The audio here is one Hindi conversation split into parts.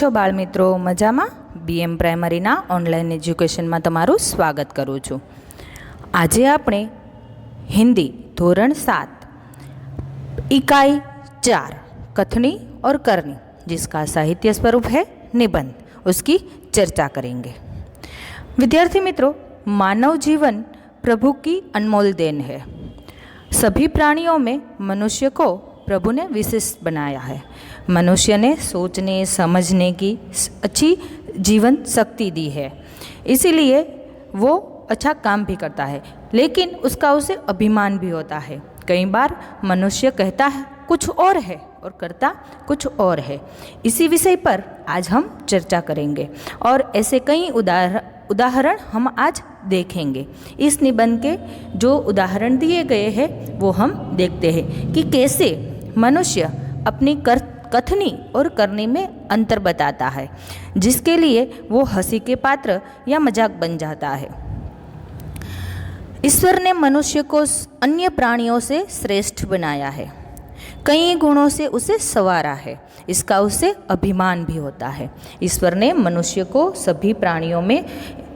કેમ છો બાળ મિત્રો? મજામાં? BM પ્રાઇમરીના ઓનલાઈન એજ્યુકેશનમાં તમારું સ્વાગત કરું છું। આજે આપણે हिंदी धोरण 7 इकाई 4 कथनी और करनी, जिसका साहित्य स्वरूप है निबंध, उसकी चर्चा करेंगे। विद्यार्थी मित्रों, मानव जीवन प्रभु की अनमोल देन है। सभी प्राणियों में मनुष्य को प्रभु ने विशिष्ट बनाया है। मनुष्य ने सोचने समझने की अच्छी जीवन शक्ति दी है, इसीलिए वो अच्छा काम भी करता है, लेकिन उसका उसे अभिमान भी होता है। कई बार मनुष्य कहता है कुछ और है और करता कुछ और है। इसी विषय पर आज हम चर्चा करेंगे और ऐसे कई उदाहरण हम आज देखेंगे। इस निबंध के जो उदाहरण दिए गए हैं वो हम देखते हैं कि कैसे मनुष्य अपनी कथनी और करनी में अंतर बताता है, जिसके लिए वो हंसी के पात्र या मजाक बन जाता है। ईश्वर ने मनुष्य को अन्य प्राणियों से श्रेष्ठ बनाया है, कई गुणों से उसे संवारा है, इसका उसे अभिमान भी होता है। ईश्वर ने मनुष्य को सभी प्राणियों में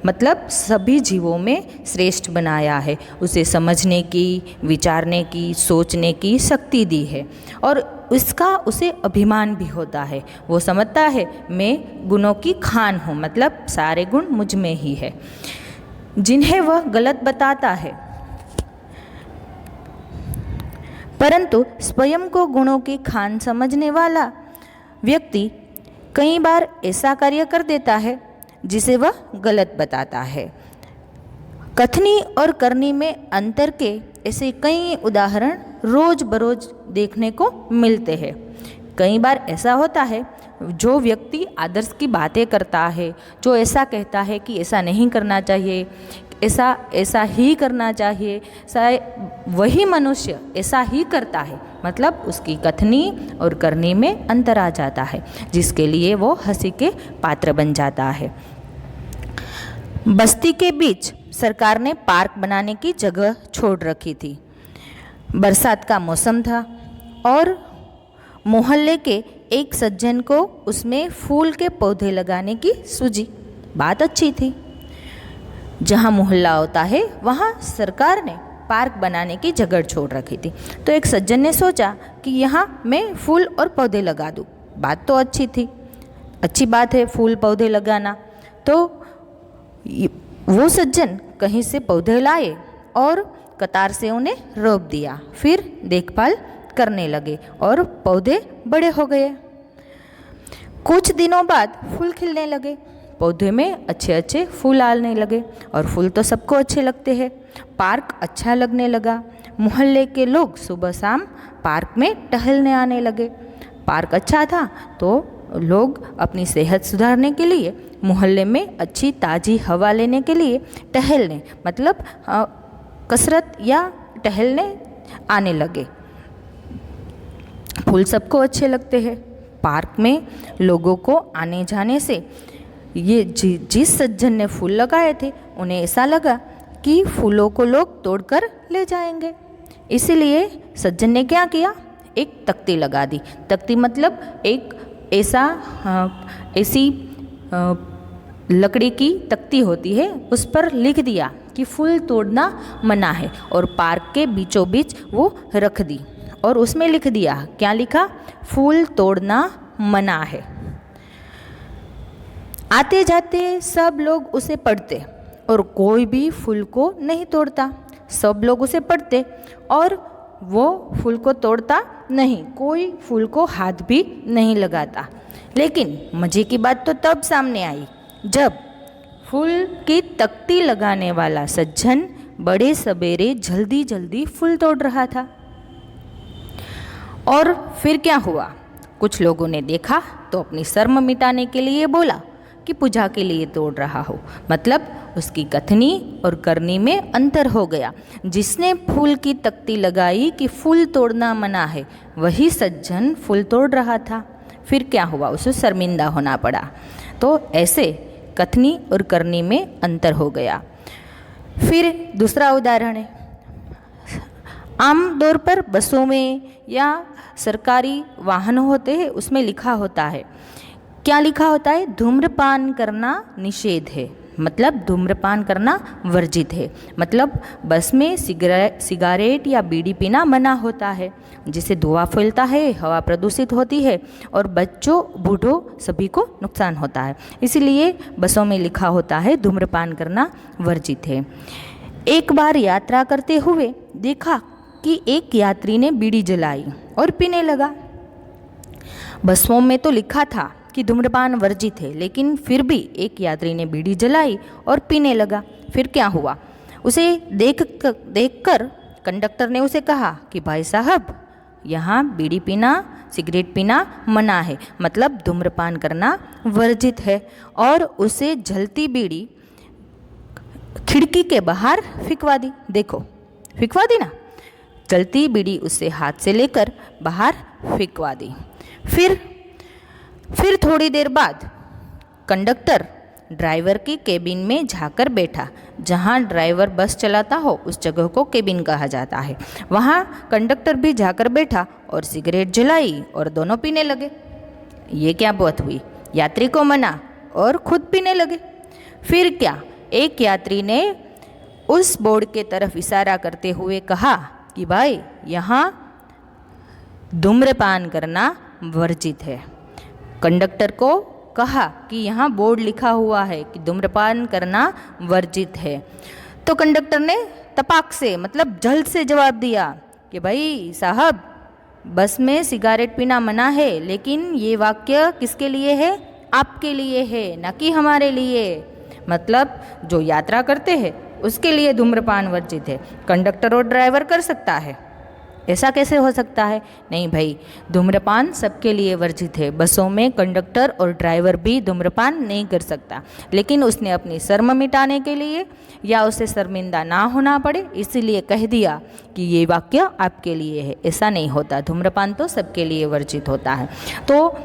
मतलब सभी जीवों में श्रेष्ठ बनाया है, उसे समझने की, विचारने की, सोचने की शक्ति दी है और इसका उसे अभिमान भी होता है। वो समझता है मैं गुणों की खान हूँ, मतलब सारे गुण मुझ में ही है, जिन्हें वह गलत बताता है। परंतु स्वयं को गुणों की खान समझने वाला व्यक्ति कई बार ऐसा कार्य कर देता है जिसे वह गलत बताता है। कथनी और करनी में अंतर के ऐसे कई उदाहरण रोज बरोज देखने को मिलते हैं। कई बार ऐसा होता है, जो व्यक्ति आदर्श की बातें करता है, जो ऐसा कहता है कि ऐसा नहीं करना चाहिए, ऐसा ही करना चाहिए, वही मनुष्य ऐसा ही करता है, मतलब उसकी कथनी और करनी में अंतर आ जाता है, जिसके लिए वो हंसी के पात्र बन जाता है। बस्ती के बीच सरकार ने पार्क बनाने की जगह छोड़ रखी थी। बरसात का मौसम था और मोहल्ले के एक सज्जन को उसमें फूल के पौधे लगाने की सूझी। बात अच्छी थी। जहाँ मोहल्ला होता है वहाँ सरकार ने पार्क बनाने की जगह छोड़ रखी थी, तो एक सज्जन ने सोचा कि यहाँ मैं फूल और पौधे लगा दूँ। बात तो अच्छी थी, अच्छी बात है फूल पौधे लगाना। तो वो सज्जन कहीं से पौधे लाए और कतार से उन्हें रोप दिया, फिर देखभाल करने लगे और पौधे बड़े हो गए। कुछ दिनों बाद फूल खिलने लगे, पौधे में अच्छे अच्छे फूल आने लगे और फूल तो सबको अच्छे लगते हैं। पार्क अच्छा लगने लगा। मोहल्ले के लोग सुबह शाम पार्क में टहलने आने लगे। पार्क अच्छा था तो लोग अपनी सेहत सुधारने के लिए मोहल्ले में अच्छी ताज़ी हवा लेने के लिए टहलने मतलब कसरत या टहलने आने लगे। फूल सबको अच्छे लगते हैं। पार्क में लोगों को आने जाने से ये जिस सज्जन ने फूल लगाए थे उन्हें ऐसा लगा कि फूलों को लोग तोड़कर ले जाएंगे, इसीलिए सज्जन ने क्या किया, एक तख्ती लगा दी। तख्ती मतलब एक ऐसी लकड़ी की तख्ती होती है, उस पर लिख दिया कि फूल तोड़ना मना है और पार्क के बीचों बीच वो रख दी और उसमें लिख दिया, क्या लिखा, फूल तोड़ना मना है। आते जाते सब लोग उसे पढ़ते और कोई भी फूल को नहीं तोड़ता। सब लोग उसे पढ़ते और वो फूल को तोड़ता नहीं, कोई फूल को हाथ भी नहीं लगाता। लेकिन मज़े की बात तो तब सामने आई जब फूल की तख्ती लगाने वाला सज्जन बड़े सवेरे जल्दी जल्दी फूल तोड़ रहा था। और फिर क्या हुआ, कुछ लोगों ने देखा तो अपनी शर्म मिटाने के लिए बोला कि पूजा के लिए तोड़ रहा हो, मतलब उसकी कथनी और करनी में अंतर हो गया। जिसने फूल की तख्ती लगाई कि फूल तोड़ना मना है, वही सज्जन फूल तोड़ रहा था। फिर क्या हुआ, उसे शर्मिंदा होना पड़ा। तो ऐसे कथनी और करनी में अंतर हो गया। फिर दूसरा उदाहरण है, आम तौर पर बसों में या सरकारी वाहन होते हैं उसमें लिखा होता है क्या लिखा होता है? धूम्रपान करना निषेध है, मतलब धूम्रपान करना वर्जित है। मतलब बस में सिगारेट या बीड़ी पीना मना होता है, जिससे धुआं फैलता है, हवा प्रदूषित होती है और बच्चों बूढ़ों सभी को नुकसान होता है। इसीलिए बसों में लिखा होता है धूम्रपान करना वर्जित है। एक बार यात्रा करते हुए देखा कि एक यात्री ने बीड़ी जलाई और पीने लगा। बसों में तो लिखा था कि धूम्रपान वर्जित है, लेकिन फिर भी एक यात्री ने बीड़ी जलाई और पीने लगा। फिर क्या हुआ? उसे देखकर कंडक्टर ने उसे कहा कि भाई साहब, यहाँ बीड़ी पीना, सिगरेट पीना मना है, मतलब धूम्रपान करना वर्जित है। और उसे जलती बीड़ी खिड़की के बाहर फिकवा दी। देखो, फिकवा दी ना, जलती बीड़ी उसे हाथ से लेकर बाहर फिकवा दी। फिर थोड़ी देर बाद कंडक्टर ड्राइवर की केबिन में जाकर बैठा। जहाँ ड्राइवर बस चलाता हो उस जगह को केबिन कहा जाता है। वहाँ कंडक्टर भी जाकर बैठा और सिगरेट जलाई और दोनों पीने लगे। ये क्या बात हुई? यात्री को मना और खुद पीने लगे। फिर क्या? एक यात्री ने उस बोर्ड के तरफ इशारा करते हुए कहा कि भाई, यहाँ धूम्रपान करना वर्जित है। कंडक्टर को कहा कि यहाँ बोर्ड लिखा हुआ है कि धूम्रपान करना वर्जित है। तो कंडक्टर ने तपाक से, मतलब जल्द से जवाब दिया कि भाई साहब, बस में सिगारेट पीना मना है, लेकिन ये वाक्य किसके लिए है? आपके लिए है, ना कि हमारे लिए। मतलब जो यात्रा करते हैं उसके लिए धूम्रपान वर्जित है। कंडक्टर और ड्राइवर कर सकता है, ऐसा कैसे हो सकता है? नहीं भाई, धूम्रपान सबके लिए वर्जित है। बसों में कंडक्टर और ड्राइवर भी धूम्रपान नहीं कर सकता, लेकिन उसने अपनी शर्म मिटाने के लिए या उसे शर्मिंदा ना होना पड़े इसीलिए कह दिया कि ये वाक्य आपके लिए है। ऐसा नहीं होता, धूम्रपान तो सबके लिए वर्जित होता है। तो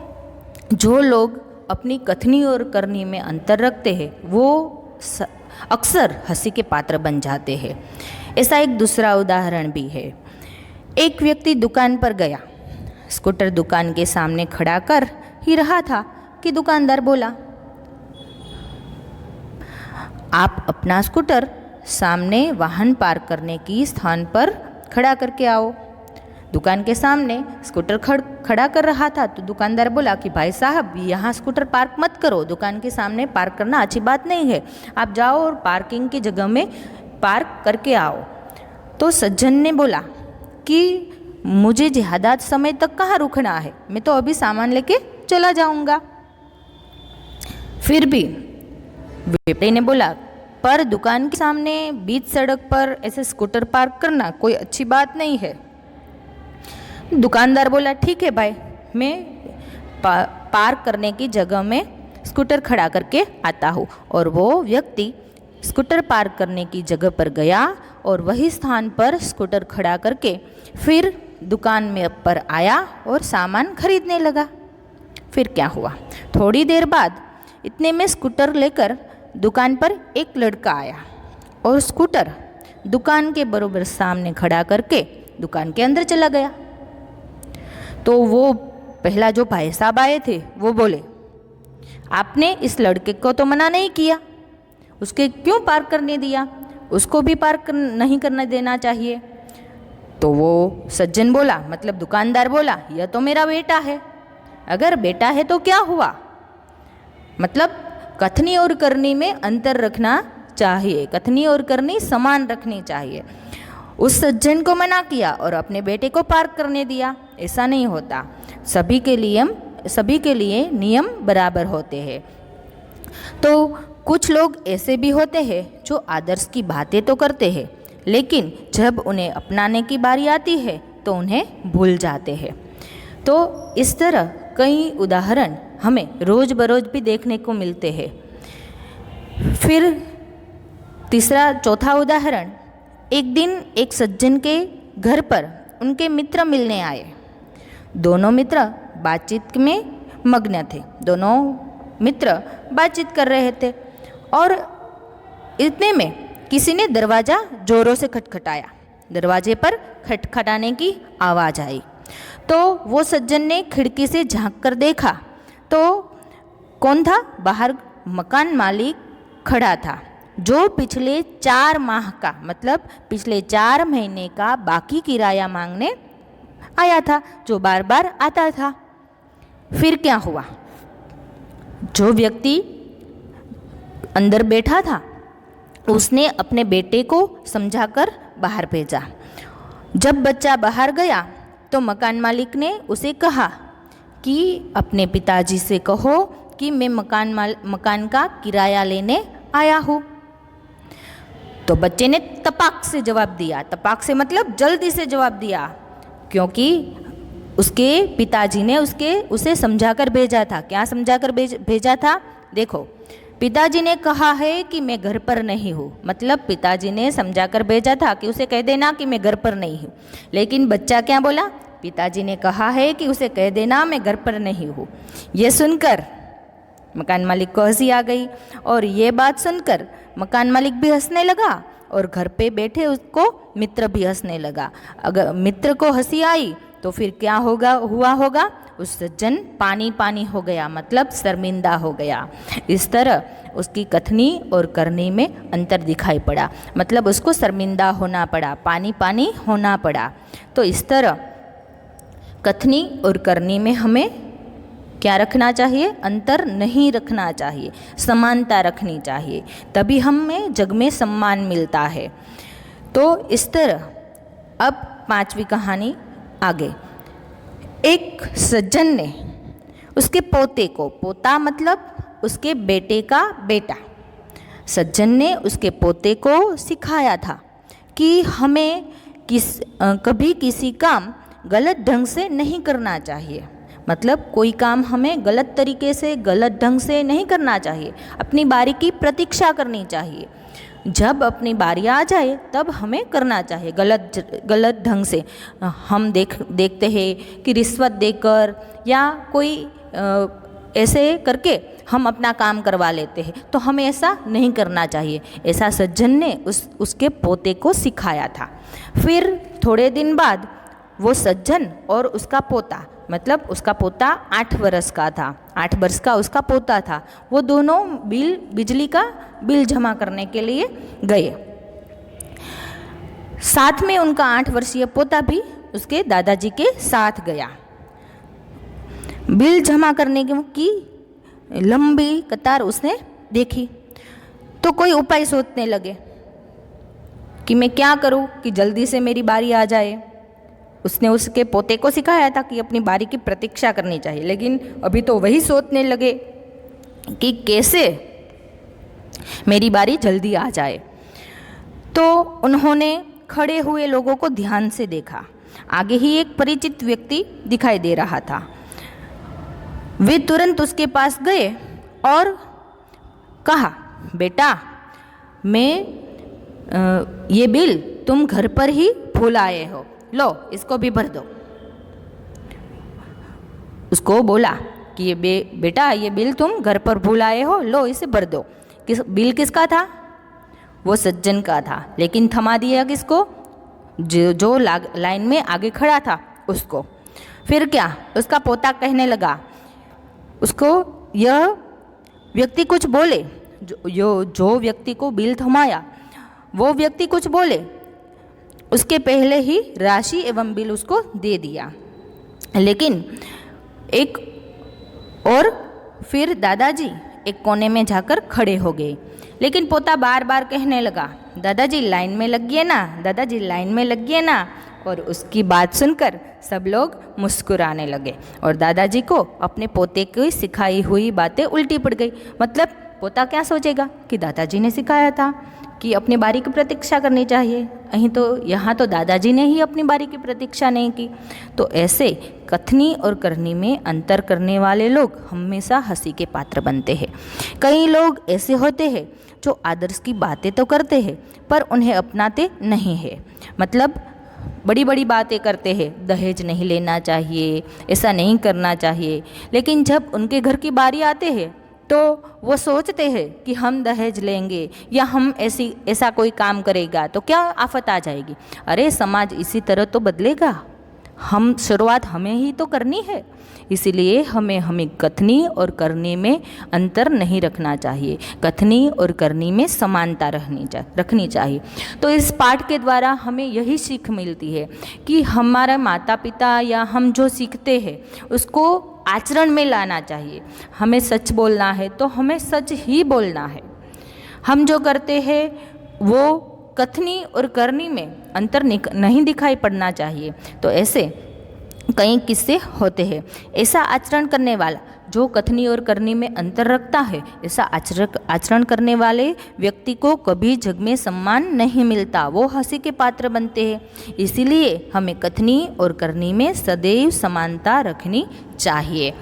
जो लोग अपनी कथनी और करनी में अंतर रखते हैं वो अक्सर हंसी के पात्र बन जाते हैं। ऐसा एक दूसरा उदाहरण भी है। एक व्यक्ति दुकान पर गया। स्कूटर दुकान के सामने खड़ा कर ही रहा था कि दुकानदार बोला, आप अपना स्कूटर सामने वाहन पार्क करने की स्थान पर खड़ा करके आओ। दुकान के सामने स्कूटर खड़ा कर रहा था तो दुकानदार बोला कि भाई साहब, यहाँ स्कूटर पार्क मत करो, दुकान के सामने पार्क करना अच्छी बात नहीं है, आप जाओ और पार्किंग की जगह में पार्क करके आओ। तो सज्जन ने बोला कि मुझे ज़्यादा समय तक कहाँ रुकना है, मैं तो अभी सामान लेके चला जाऊंगा। फिर भी व्यापारी ने बोला, पर दुकान के सामने बीच सड़क पर ऐसे स्कूटर पार्क करना कोई अच्छी बात नहीं है। दुकानदार बोला, ठीक है भाई, मैं पार्क करने की जगह में स्कूटर खड़ा करके आता हूँ। और वो व्यक्ति स्कूटर पार्क करने की जगह पर गया और वही स्थान पर स्कूटर खड़ा करके फिर दुकान में पर आया और सामान खरीदने लगा। फिर क्या हुआ? थोड़ी देर बाद इतने में स्कूटर लेकर दुकान पर एक लड़का आया और स्कूटर दुकान के बराबर सामने खड़ा करके दुकान के अंदर चला गया। तो वो पहला जो भाई साहब आए थे वो बोले, आपने इस लड़के को तो मना नहीं किया, उसके क्यों पार्क करने दिया? उसको भी पार्क नहीं करने देना चाहिए। तो वो सज्जन बोला, मतलब दुकानदार बोला, यह तो मेरा बेटा है। अगर बेटा है तो क्या हुआ? मतलब कथनी और करनी में अंतर रखना चाहिए, कथनी और करनी समान रखनी चाहिए। उस सज्जन को मना किया और अपने बेटे को पार्क करने दिया, ऐसा नहीं होता। सभी के लिए नियम बराबर होते हैं। तो कुछ लोग ऐसे भी होते हैं जो आदर्श की बातें तो करते हैं, लेकिन जब उन्हें अपनाने की बारी आती है तो उन्हें भूल जाते हैं। तो इस तरह कई उदाहरण हमें रोज़ बरोज़ भी देखने को मिलते हैं। फिर चौथा उदाहरण, एक दिन एक सज्जन के घर पर उनके मित्र मिलने आए। दोनों मित्र बातचीत में मग्न थे। दोनों मित्र बातचीत कर रहे थे और इतने में किसी ने दरवाज़ा ज़ोरों से खटखटाया। दरवाजे पर खटखटाने की आवाज़ आई तो वो सज्जन ने खिड़की से झांक कर देखा तो कौन था? बाहर मकान मालिक खड़ा था, जो पिछले 4 माह का मतलब पिछले 4 महीने का बाकी किराया मांगने आया था, जो बार बार आता था। फिर क्या हुआ? जो व्यक्ति अंदर बैठा था उसने अपने बेटे को समझाकर बाहर भेजा। जब बच्चा बाहर गया तो मकान मालिक ने उसे कहा कि अपने पिताजी से कहो कि मैं मकान का किराया लेने आया हूँ। तो बच्चे ने तपाक से जवाब दिया। तपाक से मतलब जल्दी से जवाब दिया, क्योंकि उसके पिताजी ने उसे समझाकर भेजा था। क्या समझाकर भेजा था? देखो, पिताजी ने कहा है कि मैं घर पर नहीं हूँ, मतलब पिताजी ने समझाकर भेजा था कि उसे कह देना कि मैं घर पर नहीं हूँ। लेकिन बच्चा क्या बोला? पिताजी ने कहा है कि उसे कह देना मैं घर पर नहीं हूँ। ये सुनकर मकान मालिक को हंसी आ गई, और ये बात सुनकर मकान मालिक भी हंसने लगा और घर पे बैठे उसको मित्र भी हंसने लगा। अगर मित्र को हंसी आई तो फिर क्या हुआ होगा? उस सज्जन पानी पानी हो गया, मतलब शर्मिंदा हो गया। इस तरह उसकी कथनी और करनी में अंतर दिखाई पड़ा, मतलब उसको शर्मिंदा होना पड़ा, पानी पानी होना पड़ा। तो इस तरह कथनी और करनी में हमें क्या रखना चाहिए? अंतर नहीं रखना चाहिए, समानता रखनी चाहिए, तभी हमें जग में सम्मान मिलता है। तो इस तरह अब 5वीं कहानी आगे। एक सज्जन ने उसके पोते को, पोता मतलब उसके बेटे का बेटा, सज्जन ने उसके पोते को सिखाया था कि हमें कभी किसी काम गलत ढंग से नहीं करना चाहिए। मतलब कोई काम हमें गलत तरीके से, गलत ढंग से नहीं करना चाहिए, अपनी बारी की प्रतीक्षा करनी चाहिए। जब अपनी बारी आ जाए तब हमें करना चाहिए, गलत ढंग से। हम देखते हैं कि रिश्वत देकर या कोई ऐसे करके हम अपना काम करवा लेते हैं, तो हमें ऐसा नहीं करना चाहिए। ऐसा सज्जन ने उसके पोते को सिखाया था। फिर थोड़े दिन बाद वो सज्जन और उसका पोता, मतलब उसका पोता 8 वर्ष का था, 8 वर्ष का उसका पोता था, वो दोनों बिजली का बिल जमा करने के लिए गए। साथ में उनका 8 वर्षीय पोता भी उसके दादाजी के साथ गया। बिल जमा करने की लंबी कतार उसने देखी, तो कोई उपाय सोचने लगे कि मैं क्या करूं कि जल्दी से मेरी बारी आ जाए। उसने उसके पोते को सिखाया था कि अपनी बारी की प्रतीक्षा करनी चाहिए, लेकिन अभी तो वही सोचने लगे कि कैसे मेरी बारी जल्दी आ जाए। तो उन्होंने खड़े हुए लोगों को ध्यान से देखा। आगे ही एक परिचित व्यक्ति दिखाई दे रहा था। वे तुरंत उसके पास गए और कहा, बेटा, ये बिल तुम घर पर ही भूल आए हो, लो इसको भी भर दो। उसको बोला कि ये बेटा, ये बिल तुम घर पर भूल आए हो, लो इसे भर दो। बिल किसका था? वो सज्जन का था, लेकिन थमा दिया किसको? जो लाइन में आगे खड़ा था उसको। फिर क्या? उसका पोता कहने लगा, उसको यह व्यक्ति कुछ बोले, जो व्यक्ति को बिल थमाया वो व्यक्ति कुछ बोले, उसके पहले ही राशि एवं बिल उसको दे दिया। लेकिन फिर दादाजी एक कोने में जाकर खड़े हो गए। लेकिन पोता बार बार कहने लगा, दादाजी लाइन में लगिए ना, दादाजी लाइन में लगिए ना। और उसकी बात सुनकर सब लोग मुस्कुराने लगे और दादाजी को अपने पोते की सिखाई हुई बातें उल्टी पड़ गई। मतलब पोता क्या सोचेगा कि दादाजी ने सिखाया था कि अपनी बारी की प्रतीक्षा करनी चाहिए, यहाँ तो दादाजी ने ही अपनी बारी की प्रतीक्षा नहीं की। तो ऐसे कथनी और करनी में अंतर करने वाले लोग हमेशा हंसी के पात्र बनते हैं। कई लोग ऐसे होते हैं जो आदर्श की बातें तो करते हैं पर उन्हें अपनाते नहीं है। मतलब बड़ी बड़ी बातें करते हैं, दहेज नहीं लेना चाहिए, ऐसा नहीं करना चाहिए, लेकिन जब उनके घर की बारी आते हैं तो वो सोचते हैं कि हम दहेज लेंगे या हम ऐसा कोई काम करेगा तो क्या आफत आ जाएगी। अरे समाज इसी तरह तो बदलेगा, शुरुआत हमें ही तो करनी है, इसीलिए हमें कथनी और करनी में अंतर नहीं रखना चाहिए, कथनी और करनी में समानता रखनी चाहिए। तो इस पाठ के द्वारा हमें यही सीख मिलती है कि हमारे माता पिता या हम जो सीखते हैं उसको आचरण में लाना चाहिए। हमें सच बोलना है तो हमें सच ही बोलना है। हम जो करते हैं वो कथनी और करनी में अंतर नहीं दिखाई पड़ना चाहिए। तो ऐसे कई किस्से होते हैं। ऐसा आचरण करने वाला जो कथनी और करनी में अंतर रखता है, ऐसा आचरण करने वाले व्यक्ति को कभी जग में सम्मान नहीं मिलता, वो हंसी के पात्र बनते हैं। इसीलिए हमें कथनी और करनी में सदैव समानता रखनी चाहिए।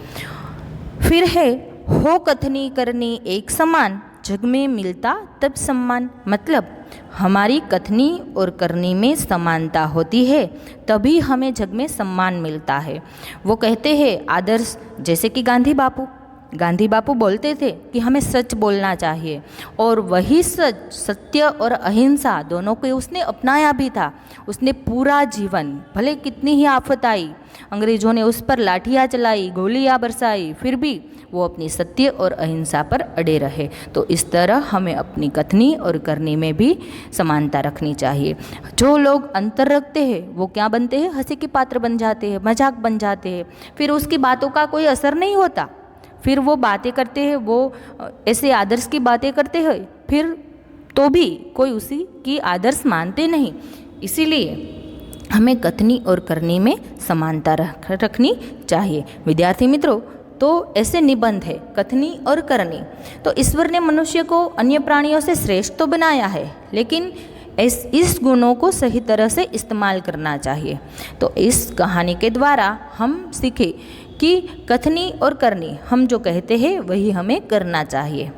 फिर है हो कथनी करनी एक समान, जग में मिलता तब सम्मान। मतलब हमारी कथनी और करनी में समानता होती है तभी हमें जग में सम्मान मिलता है। वो कहते हैं आदर्श, जैसे कि गांधी बापू बोलते थे कि हमें सच बोलना चाहिए, और वही सच, सत्य और अहिंसा दोनों को उसने अपनाया भी था। उसने पूरा जीवन, भले कितनी ही आफत आई, अंग्रेजों ने उस पर लाठियाँ चलाई, गोलियाँ बरसाई, फिर भी वो अपनी सत्य और अहिंसा पर अड़े रहे। तो इस तरह हमें अपनी कथनी और करनी में भी समानता रखनी चाहिए। जो लोग अंतर रखते हैं वो क्या बनते हैं? हंसी के पात्र बन जाते हैं, मजाक बन जाते हैं, फिर उसकी बातों का कोई असर नहीं होता। फिर वो बातें करते हैं, वो ऐसे आदर्श की बातें करते हैं, फिर तो भी कोई उसी की आदर्श मानते नहीं। इसीलिए हमें कथनी और करनी में समानता रखनी चाहिए। विद्यार्थी मित्रों, तो ऐसे निबंध है कथनी और करनी। तो ईश्वर ने मनुष्य को अन्य प्राणियों से श्रेष्ठ तो बनाया है, लेकिन इस गुणों को सही तरह से इस्तेमाल करना चाहिए। तो इस कहानी के द्वारा हम सीखे कि कथनी और करनी, हम जो कहते हैं वही हमें करना चाहिए।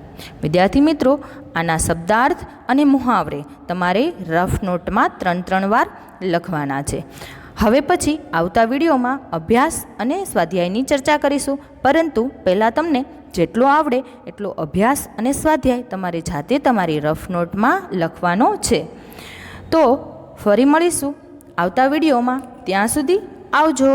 विद्यार्थी मित्रों, आना शब्दार्थ અને મુહાવરે તમારે રફ નોટમાં 3 વાર લખવાના છે। હવે પછી આવતા વિડીયોમાં અભ્યાસ અને સ્વાધ્યાયની ચર્ચા કરીશું, પરંતુ પહેલાં તમને જેટલો આવડે એટલો અભ્યાસ અને સ્વાધ્યાય તમારે જાતે તમારી રફ નોટમાં લખવાનો છે। તો ફરી મળીશું આવતા વિડીયોમાં, ત્યાં સુધી આવજો।